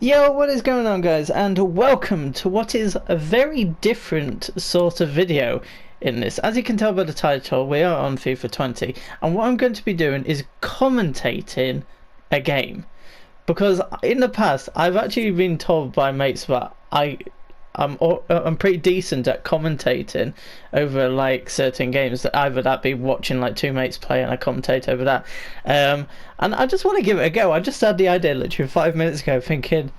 Yo, what is going on, guys, and welcome to what is a very different sort of video in this. As you can tell by the title, we are on FIFA 20, and what I'm going to be doing is commentating a game. Because in the past, I've actually been told by mates that I'm pretty decent at commentating over like certain games, that either that be watching like two mates play and I commentate over that. And I just want to give it a go. I just had the idea literally 5 minutes ago, thinking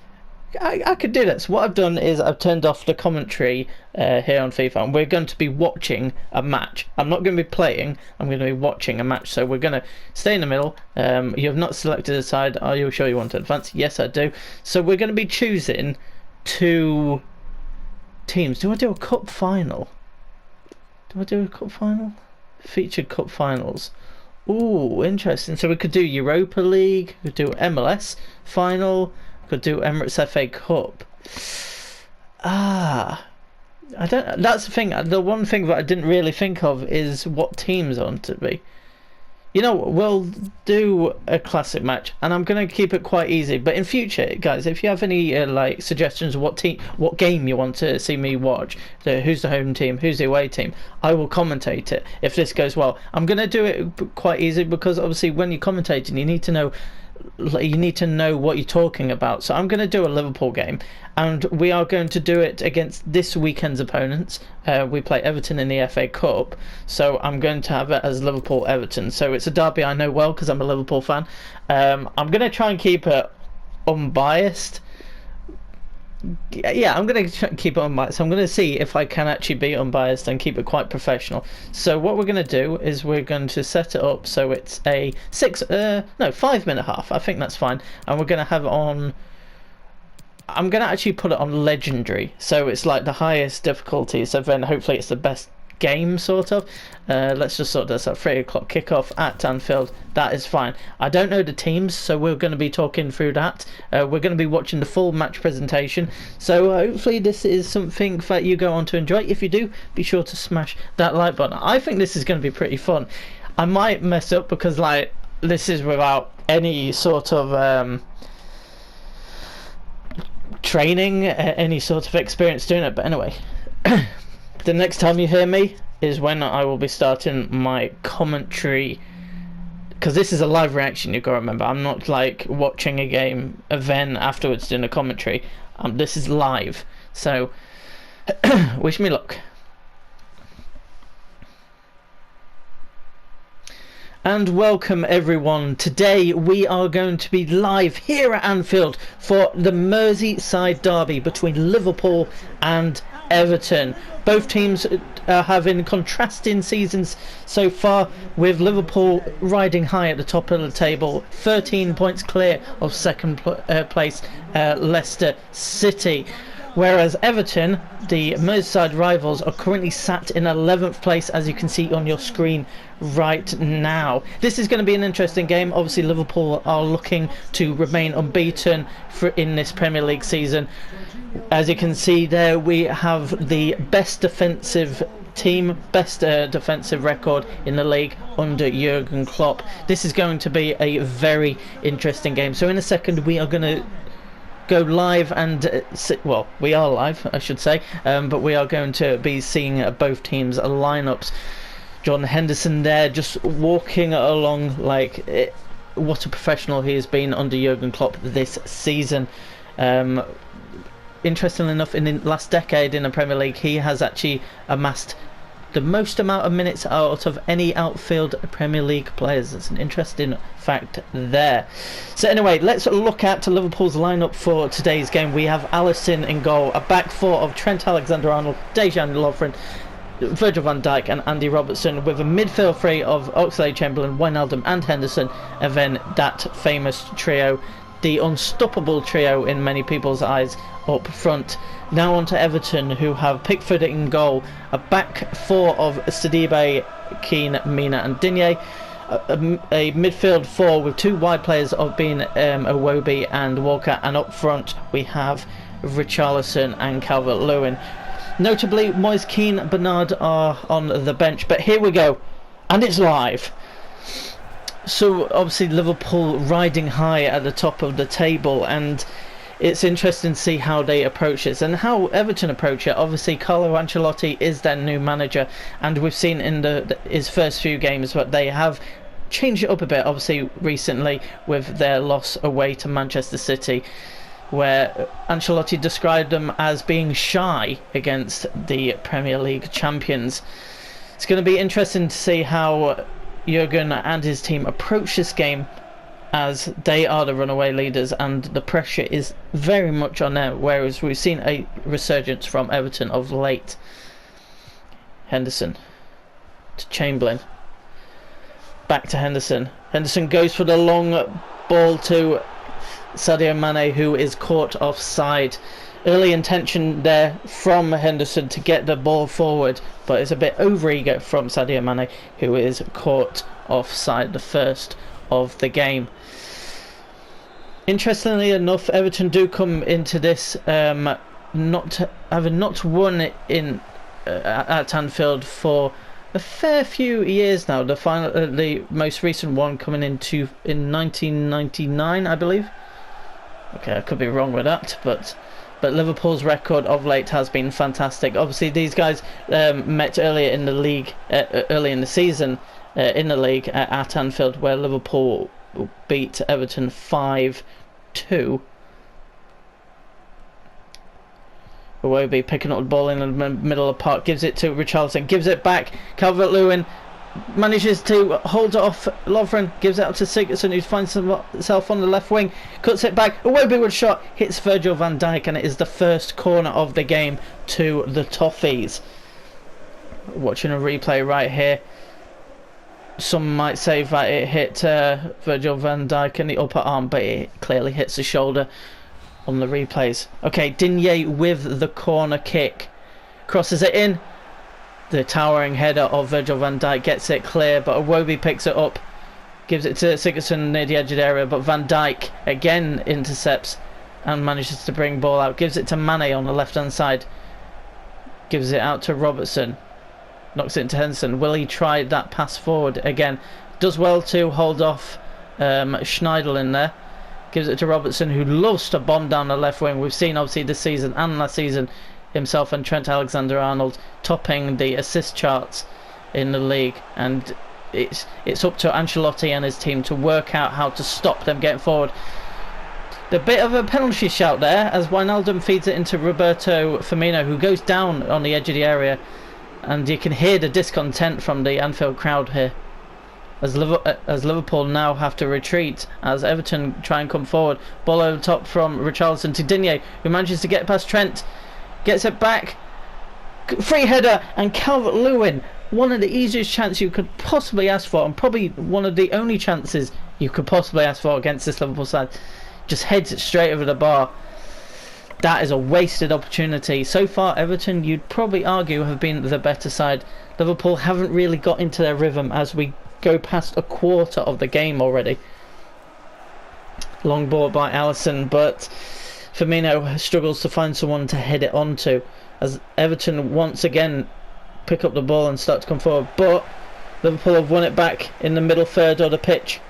I could do this. What I've done is I've turned off the commentary here on FIFA, and we're going to be watching a match. I'm not going to be playing, I'm going to be watching a match. So we're going to stay in the middle. You have not selected a side. Are you sure you want to advance? Yes, I do. So we're going to be choosing two teams. Do I do a cup final? Do I do a cup final? Featured cup finals. Ooh, interesting. So we could do Europa League, we could do MLS final, could do Emirates FA Cup. I don't. That's the thing. The one thing that I didn't really think of is what teams I want to be. You know, we'll do a classic match, and I'm gonna keep it quite easy. But in future, guys, if you have any like suggestions of what game you want to see me watch, so who's the home team, who's the away team, I will commentate it if this goes well. I'm gonna do it quite easy because obviously when you're commentating, you need to know what you're talking about. So I'm going to do a Liverpool game, and we are going to do it against this weekend's opponents. We play Everton in the FA Cup, so I'm going to have it as Liverpool Everton. So it's a derby I know well because I'm a Liverpool fan. I'm going to try and keep it unbiased. Yeah, I'm going to keep it unbiased. I'm going to see if I can actually be unbiased and keep it quite professional. So what we're going to do is we're going to set it up so it's a 5 minute half. I think that's fine. And we're going to have it on, I'm going to actually put it on legendary. So it's like the highest difficulty. So then hopefully it's the best game, sort of. Let's just sort this out. 3 o'clock kickoff at Anfield. That is fine. I don't know the teams, so we're going to be talking through that. We're going to be watching the full match presentation, so hopefully this is something that you go on to enjoy. If you do, be sure to smash that like button. I think this is going to be pretty fun. I might mess up because like this is without any sort of training, any sort of experience doing it, but anyway. The next time you hear me is when I will be starting my commentary, because this is a live reaction. You've got to remember, I'm not like watching a game and then afterwards doing a commentary. This is live, so wish me luck. And welcome everyone. Today we are going to be live here at Anfield for the Merseyside derby between Liverpool and Everton. Both teams are having contrasting seasons so far, with Liverpool riding high at the top of the table, 13 points clear of second place Leicester City. Whereas Everton, the Merseyside rivals, are currently sat in 11th place, as you can see on your screen right now. This is going to be an interesting game. Obviously Liverpool are looking to remain unbeaten in this Premier League season. As you can see there, we have the best defensive team, best defensive record in the league under Jurgen Klopp. This is going to be a very interesting game. So in a second we are going to go live and well, we are live, I should say, but we are going to be seeing both teams' lineups. Jordan Henderson there just walking along like what a professional he has been under Jurgen Klopp this season. Interestingly enough, in the last decade in the Premier League, he has actually amassed the most amount of minutes out of any outfield Premier League players. That's an interesting fact there. So anyway, let's look at Liverpool's lineup for today's game. We have Alisson in goal, a back four of Trent Alexander-Arnold, Dejan Lovren, Virgil van Dijk and Andy Robertson, with a midfield three of Oxlade-Chamberlain, Wijnaldum and Henderson, and then that famous trio, the unstoppable trio in many people's eyes, up front. Now on to Everton, who have Pickford in goal, a back four of Sidibe, Keane, Mina and Digne, a midfield four with two wide players of being Iwobi and Walker, and up front we have Richarlison and Calvert-Lewin. Notably, Moise Keane and Bernard are on the bench, but here we go, and it's live. So obviously Liverpool riding high at the top of the table, and it's interesting to see how they approach this and how Everton approach it. Obviously, Carlo Ancelotti is their new manager, and we've seen in his first few games what they have changed it up a bit. Obviously, recently with their loss away to Manchester City, where Ancelotti described them as being shy against the Premier League champions. It's going to be interesting to see how Jurgen and his team approach this game, as they are the runaway leaders and the pressure is very much on them, whereas we've seen a resurgence from Everton of late. Henderson to Chamberlain, back to Henderson. Henderson goes for the long ball to Sadio Mane, who is caught offside. Early intention there from Henderson to get the ball forward, but it's a bit overeager from Sadio Mane, who is caught offside, the first of the game. Interestingly enough, Everton do come into this having not won in at Anfield for a fair few years now. The most recent one coming in 1999, I believe. Okay, I could be wrong with that, but Liverpool's record of late has been fantastic. Obviously, these guys met earlier in the league, early in the season, in the league at Anfield, where Liverpool beat Everton 5-2. Iwobi picking up the ball in the middle of the park, gives it to Richarlison, gives it back. Calvert-Lewin manages to hold it off Lovren, gives it up to Sigurdsson, who finds himself on the left wing, cuts it back. Iwobi with a shot, hits Virgil van Dijk, and it is the first corner of the game to the Toffees. Watching a replay right here, some might say that it hit Virgil van Dijk in the upper arm, but it clearly hits the shoulder on the replays. Okay, Digne with the corner kick, crosses it in. The towering header of Virgil van Dijk gets it clear, but Iwobi picks it up, gives it to Sigurdsson near the edge of the area, but Van Dijk again intercepts and manages to bring ball out, gives it to Mane on the left hand side, gives it out to Robertson, knocks it into Henderson. Will he try that pass forward again? Does well to hold off Schneiderlin there, gives it to Robertson, who loves to bomb down the left wing. We've seen obviously this season and last season himself and Trent Alexander-Arnold topping the assist charts in the league, and it's up to Ancelotti and his team to work out how to stop them getting forward. The bit of a penalty shout there as Wijnaldum feeds it into Roberto Firmino, who goes down on the edge of the area, and you can hear the discontent from the Anfield crowd here as Liverpool now have to retreat as Everton try and come forward. Ball over the top from Richarlison to Digne, who manages to get past Trent, gets it back, free header, and Calvert-Lewin, one of the easiest chances you could possibly ask for, and probably one of the only chances you could possibly ask for against this Liverpool side, just heads it straight over the bar. That is a wasted opportunity. So far, Everton, you'd probably argue, have been the better side. Liverpool haven't really got into their rhythm as we go past a quarter of the game already. Long ball by Alisson, but Firmino struggles to find someone to head it onto as Everton once again pick up the ball and start to come forward, but Liverpool have won it back in the middle third of the pitch.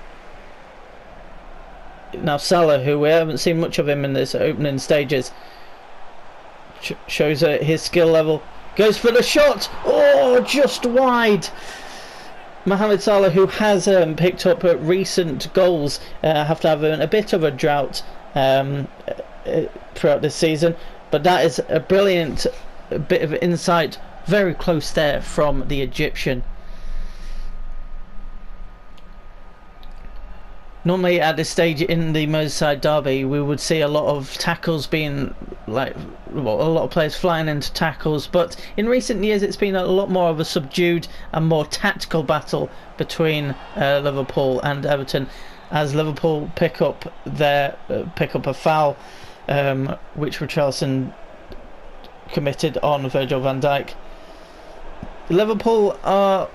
Now Salah, who we haven't seen much of him in this opening stages, shows his skill level, goes for the shot, oh, just wide. Mohamed Salah, who has picked up recent goals, have to have a bit of a drought throughout this season, but that is a brilliant bit of insight, very close there from the Egyptian. Normally at this stage in the Merseyside derby we would see a lot of tackles being a lot of players flying into tackles, but in recent years it's been a lot more of a subdued and more tactical battle between Liverpool and Everton, as Liverpool pick up a foul which Richarlison committed on Virgil van Dijk. Liverpool are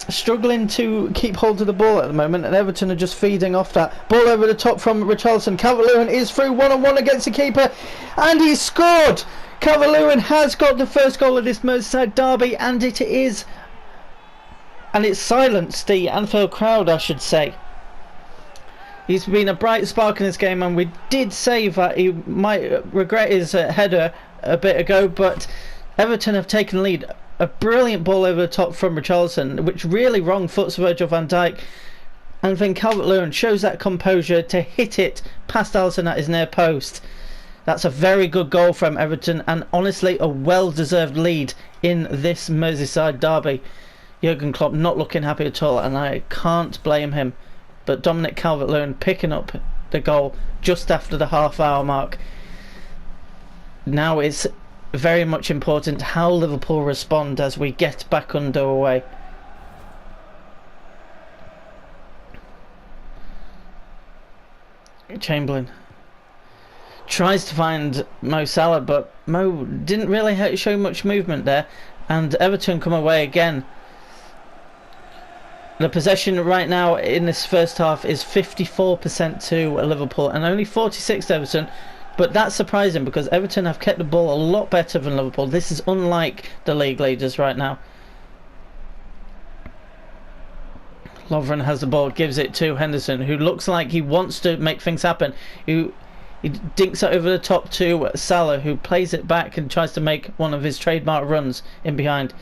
struggling to keep hold of the ball at the moment, and Everton are just feeding off that. Ball over the top from Richarlison. Calvert-Lewin is through one-on-one against the keeper, and he's scored! Calvert-Lewin has got the first goal of this Merseyside derby, and it's silenced the Anfield crowd, I should say. He's been a bright spark in this game, and we did say that he might regret his header a bit ago, but Everton have taken lead. A brilliant ball over the top from Richarlison, which really wrong foots Virgil van Dijk, and then Calvert-Lewin shows that composure to hit it past Alisson at his near post. That's a very good goal from Everton, and honestly a well-deserved lead in this Merseyside derby. Jurgen Klopp not looking happy at all, and I can't blame him. But Dominic Calvert-Lewin picking up the goal just after the half-hour mark. Now it's very much important how Liverpool respond as we get back underway. Chamberlain tries to find Mo Salah, but Mo didn't really show much movement there, and Everton come away again. The possession right now in this first half is 54% to Liverpool and only 46% to Everton, but that's surprising because Everton have kept the ball a lot better than Liverpool. This is unlike the league leaders right now. Lovren has the ball, gives it to Henderson, who looks like he wants to make things happen. He dinks it over the top to Salah, who plays it back and tries to make one of his trademark runs in behind.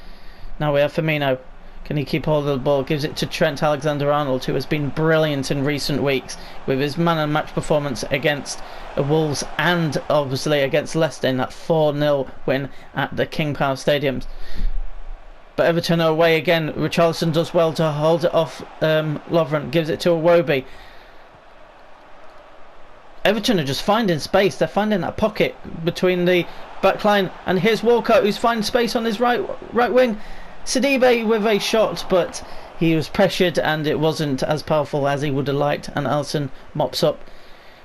Now we have Firmino. Can he keep hold of the ball? Gives it to Trent Alexander-Arnold, who has been brilliant in recent weeks with his man-and-match performance against Wolves and obviously against Leicester in that 4-0 win at the King Power Stadium. But Everton are away again. Richarlison does well to hold it off Lovren. Gives it to Iwobi. Everton are just finding space. They're finding that pocket between the back line. And here's Walcott, who's finding space on his right wing. Sidibe with a shot, but he was pressured and it wasn't as powerful as he would have liked, and Alisson mops up.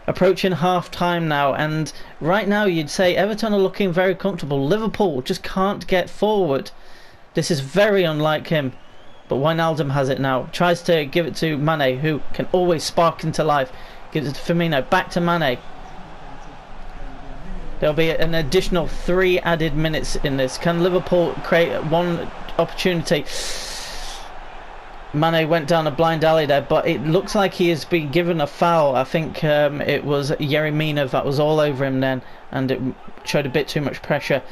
Approaching half time now, and right now you'd say Everton are looking very comfortable. Liverpool just can't get forward. This is very unlike him, but Wijnaldum has it now. Tries to give it to Mane, who can always spark into life. Gives it to Firmino, back to Mane. There'll be an additional 3 added minutes in this. Can Liverpool create one opportunity? Mane went down a blind alley there, but it looks like he has been given a foul. I think it was Yerry Mina that was all over him then, and it showed a bit too much pressure.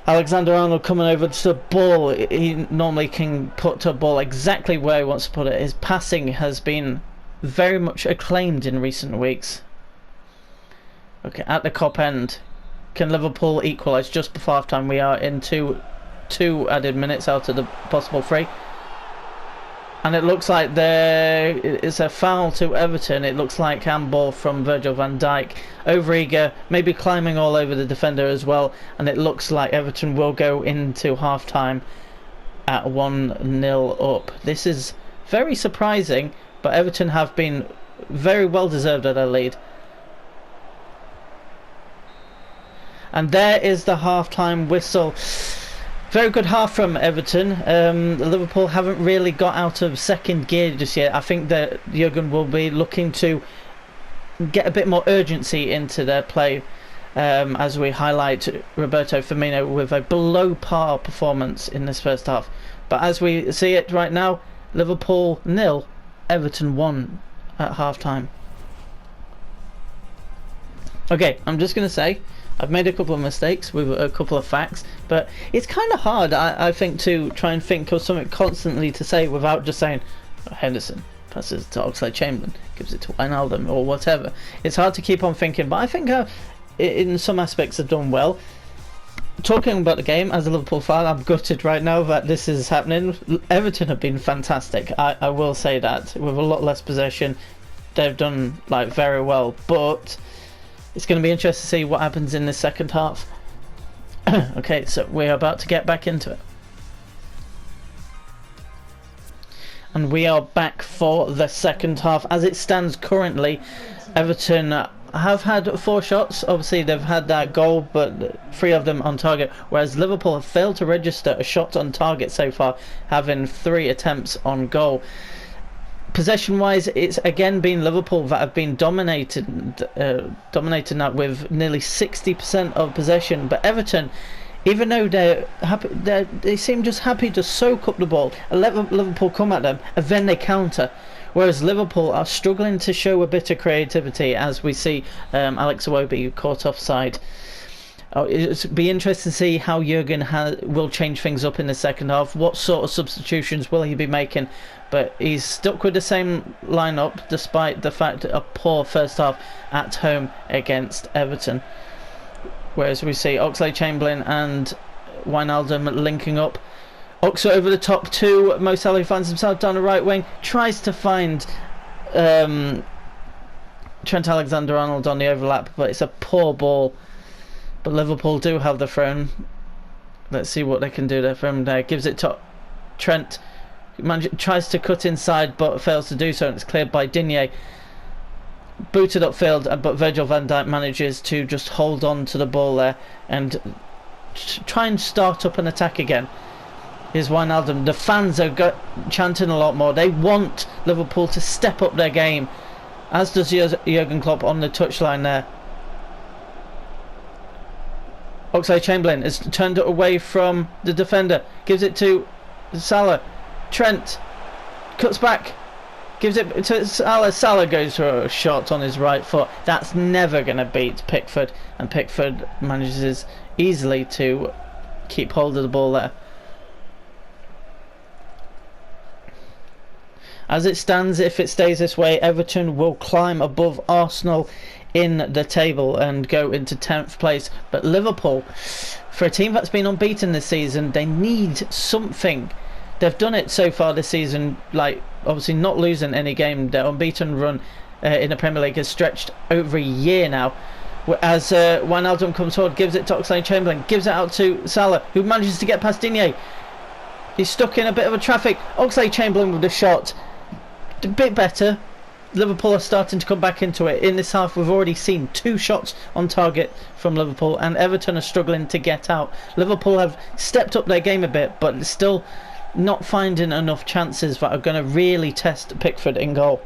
Alexander-Arnold coming over to the ball. He normally can put a ball exactly where he wants to put it. His passing has been very much acclaimed in recent weeks. Okay, at the Kop end, can Liverpool equalise just before half time? We are in two added minutes out of the possible 3, and it looks like there is a foul to Everton. It looks like handball from Virgil van Dijk, overeager, maybe climbing all over the defender as well, and it looks like Everton will go into half time at 1-0 up. This is very surprising, but Everton have been very well deserved at their lead. And there is the half-time whistle. Very good half from Everton. Liverpool haven't really got out of second gear just yet. I think that Jurgen will be looking to get a bit more urgency into their play, as we highlight Roberto Firmino with a below par performance in this first half. But as we see it right now, Liverpool 0, Everton 1 at half-time. Okay, I'm just going to say I've made a couple of mistakes with a couple of facts, but it's kind of hard, I think, to try and think of something constantly to say without just saying Henderson passes to Oxlade-Chamberlain, gives it to Wijnaldum or whatever. It's hard to keep on thinking, but I think in some aspects have done well. Talking about the game, as a Liverpool fan, I'm gutted right now that this is happening. Everton have been fantastic, I will say that. With a lot less possession, they've done very well, but it's going to be interesting to see what happens in the second half. Okay, so we're about to get back into it. And we are back for the second half. As it stands currently, Everton have had 4 shots. Obviously, they've had that goal, but 3 of them on target. Whereas Liverpool have failed to register a shot on target so far, having 3 attempts on goal. Possession-wise, it's again been Liverpool that have been dominating that with nearly 60% of possession. But Everton, even though they're happy, they seem just happy to soak up the ball and let Liverpool come at them, and then they counter. whereas Liverpool are struggling to show a bit of creativity, as we see Alex Iwobi caught offside. It'll be interesting to see how Jurgen will change things up in the second half. What sort of substitutions will he be making? But he's stuck with the same lineup despite the fact that a poor first half at home against Everton. Whereas we see Oxlade-Chamberlain and Wijnaldum linking up. Oxford over the top to Mo Salah, who finds himself down the right wing, tries to find Trent Alexander-Arnold on the overlap, but it's a poor ball. But Liverpool do have the throne. Let's see what they can do there from there. Gives it to Trent. Tries to cut inside but fails to do so, and it's cleared by Digne. Booted upfield, but Virgil van Dijk manages to just hold on to the ball there and try and start up an attack again. Here's Wijnaldum. The fans are chanting a lot more. They want Liverpool to step up their game, as does Jurgen Klopp on the touchline there. Oxlade-Chamberlain is turned away from the defender, gives it to Salah. Trent cuts back, gives it to Salah. Salah goes for a shot on his right foot. That's never going to beat Pickford, and Pickford manages easily to keep hold of the ball there. As it stands, if it stays this way, Everton will climb above Arsenal in the table and go into 10th place. But Liverpool, for a team that's been unbeaten this season, they need something. They've done it so far this season, like obviously not losing any game. Their unbeaten run in the Premier League has stretched over a year now. As Wijnaldum comes forward, gives it to Oxlade-Chamberlain, gives it out to Salah, who manages to get past Digne. He's stuck in a bit of a traffic. Oxlade-Chamberlain with the shot. A bit better. Liverpool are starting to come back into it. In this half we've already seen 2 shots on target from Liverpool, and Everton are struggling to get out. Liverpool have stepped up their game a bit, but still not finding enough chances that are going to really test Pickford in goal.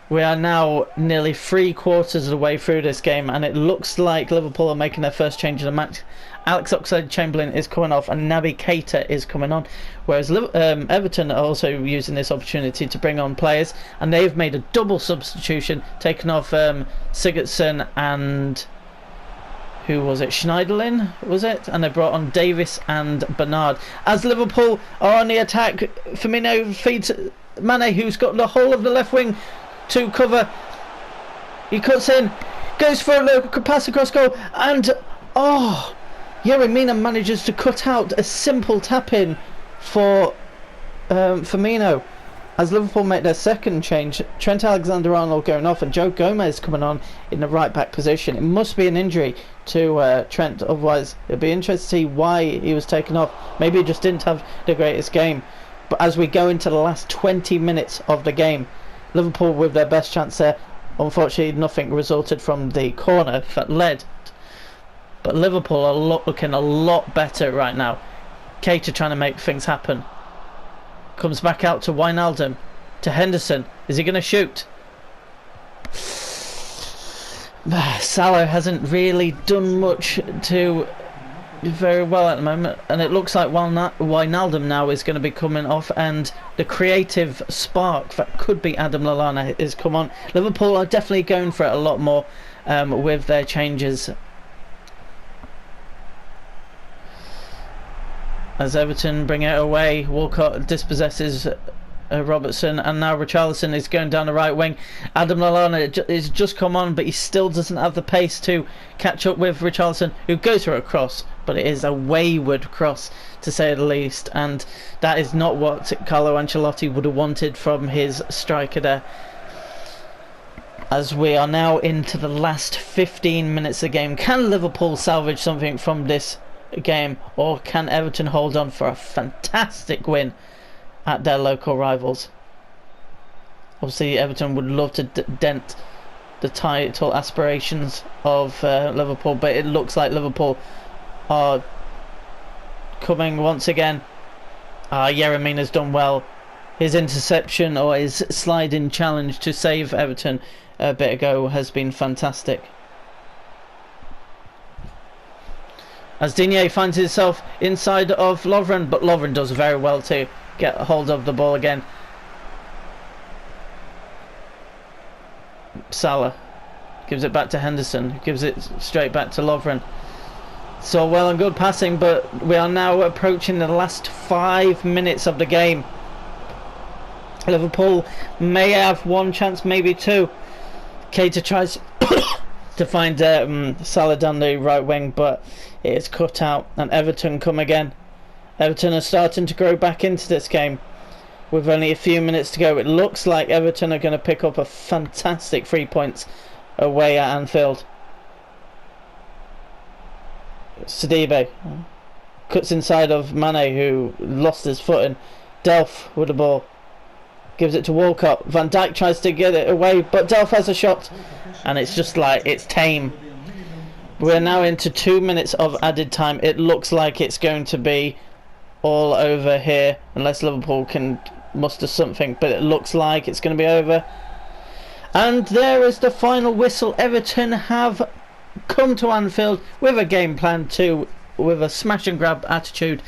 We are now nearly 3/4 of the way through this game, and it looks like Liverpool are making their first change in the match. Alex Oxlade-Chamberlain is coming off and Naby Keita is coming on, whereas Everton are also using this opportunity to bring on players, and they've made a double substitution, taking off Sigurdsson and who was it, Schneiderlin was it, and they brought on Davis and Bernard. As Liverpool are on the attack, Firmino feeds Mane, who's got the whole of the left wing to cover. He cuts in, goes for a pass across goal, and Yerry Mina manages to cut out a simple tap-in for Firmino. As Liverpool make their second change, Trent Alexander-Arnold going off and Joe Gomez coming on in the right-back position. It must be an injury to Trent, otherwise it'll be interesting to see why he was taken off. Maybe he just didn't have the greatest game. But as we go into the last 20 minutes of the game, Liverpool with their best chance there. Unfortunately, nothing resulted from the corner that led. But Liverpool are looking a lot better right now. Keita trying to make things happen. Comes back out to Wijnaldum, to Henderson. Is he going to shoot? Salah hasn't really done much to very well at the moment, and it looks like Wijnaldum now is going to be coming off, and the creative spark that could be Adam Lallana is come on. Liverpool are definitely going for it a lot more with their changes. As Everton bring it away, Walcott dispossesses Robertson, and now Richarlison is going down the right wing. Adam Lallana is just come on, but he still doesn't have the pace to catch up with Richarlison, who goes for a cross, but it is a wayward cross to say the least, and that is not what Carlo Ancelotti would have wanted from his striker there. As we are now into the last 15 minutes of the game, can Liverpool salvage something from this game, or can Everton hold on for a fantastic win at their local rivals? Obviously Everton would love to dent the title aspirations of Liverpool, but it looks like Liverpool are coming once again. Yerry Mina's done well. His interception, or his sliding challenge to save Everton a bit ago, has been fantastic. As Digne finds himself inside of Lovren, but Lovren does very well to get hold of the ball again. Salah gives it back to Henderson, gives it straight back to Lovren. So well and good passing, but we are now approaching the last 5 minutes of the game. Liverpool may have one chance, maybe two. Keita tries to find Salah down the right wing, but it is cut out, and Everton come again. Everton are starting to grow back into this game with only a few minutes to go. It looks like Everton are going to pick up a fantastic 3 points away at Anfield. Sidibe cuts inside of Mane, who lost his footing. Delph with the ball, gives it to Walcott. Van Dijk tries to get it away, but Delph has a shot, and it's just like, it's tame. We're now into 2 minutes of added time. It looks like it's going to be all over here, unless Liverpool can muster something, but it looks like it's going to be over. And there is the final whistle. Everton have come to Anfield with a game plan too, with a smash and grab attitude,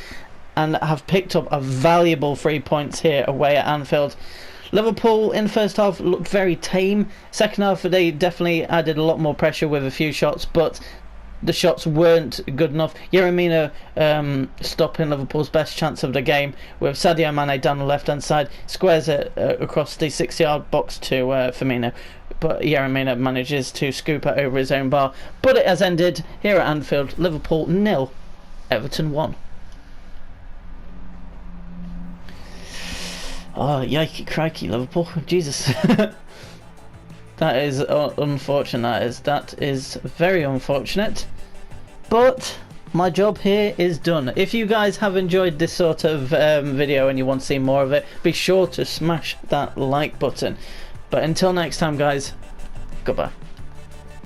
and have picked up a valuable 3 points here away at Anfield. Liverpool in the first half looked very tame. Second half they definitely added a lot more pressure with a few shots, but the shots weren't good enough. Yerry Mina stopping Liverpool's best chance of the game with Sadio Mane down the left hand side, squares it across the 6-yard box to Firmino, but Yerry Mina manages to scoop it over his own bar. But it has ended here at Anfield. Liverpool 0, Everton 1. Oh, yikey crikey, Liverpool. Jesus. That is unfortunate. That is very unfortunate. But my job here is done. If you guys have enjoyed this sort of video and you want to see more of it, be sure to smash that like button. But until next time, guys, goodbye.